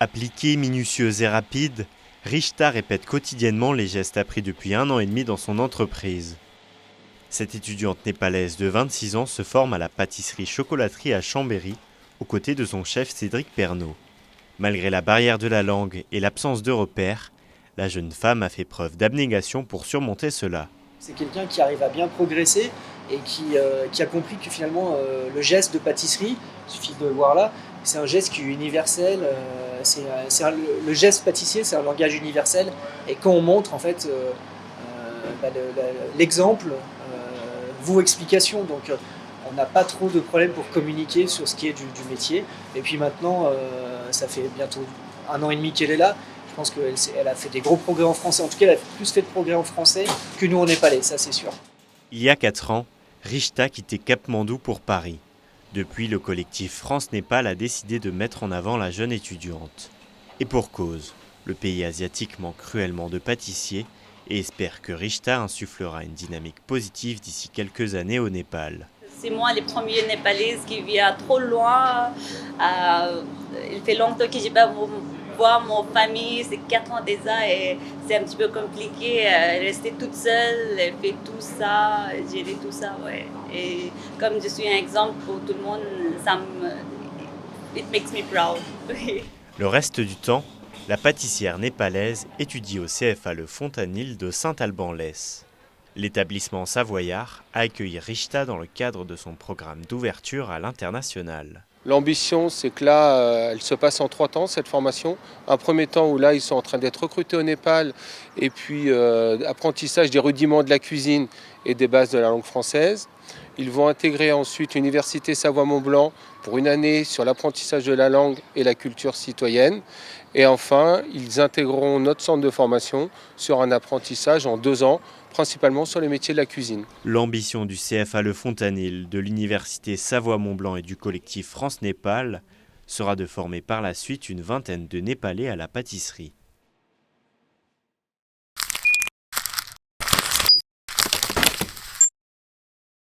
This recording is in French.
Appliquée, minutieuse et rapide, Rishta répète quotidiennement les gestes appris depuis 1 an et demi dans son entreprise. Cette étudiante népalaise de 26 ans se forme à la pâtisserie-chocolaterie à Chambéry, aux côtés de son chef Cédric Pernaut. Malgré la barrière de la langue et l'absence de repères, la jeune femme a fait preuve d'abnégation pour surmonter cela. C'est quelqu'un qui arrive à bien progresser et qui a compris que finalement le geste de pâtisserie, il suffit de le voir là, c'est un geste qui est universel, le geste pâtissier c'est un langage universel et quand on montre en fait l'exemple, vaut explication, donc on n'a pas trop de problèmes pour communiquer sur ce qui est du métier. Et puis maintenant, ça fait bientôt 1 an et demi qu'elle est là. Je pense qu'elle a fait des gros progrès en français. En tout cas, elle a plus fait de progrès en français que nous en népalais, ça c'est sûr. Il y a 4 ans, Rishta quittait Katmandou pour Paris. Depuis, le collectif France-Népal a décidé de mettre en avant la jeune étudiante. Et pour cause, le pays asiatique manque cruellement de pâtissiers et espère que Rishta insufflera une dynamique positive d'ici quelques années au Népal. C'est moi les premières Népalaises qui vient trop loin. Il fait longtemps que je n'ai pas voir mon famille, c'est 4 ans déjà et c'est un petit peu compliqué. Rester toute seule, faire tout ça, gérer tout ça, ouais. Et comme je suis un exemple pour tout le monde, it makes me proud. Le reste du temps, la pâtissière népalaise étudie au CFA Le Fontanil de Saint-Alban-l'Ès. L'établissement savoyard a accueilli Rishta dans le cadre de son programme d'ouverture à l'international. L'ambition, c'est que là, elle se passe en 3 temps, cette formation. Un premier temps où là, ils sont en train d'être recrutés au Népal, et puis apprentissage des rudiments de la cuisine et des bases de la langue française. Ils vont intégrer ensuite l'Université Savoie-Mont-Blanc pour 1 année sur l'apprentissage de la langue et la culture citoyenne. Et enfin, ils intégreront notre centre de formation sur un apprentissage en 2 ans, principalement sur les métiers de la cuisine. L'ambition du CFA Le Fontanil, de l'Université Savoie-Mont-Blanc et du collectif France-Népal sera de former par la suite une vingtaine de Népalais à la pâtisserie.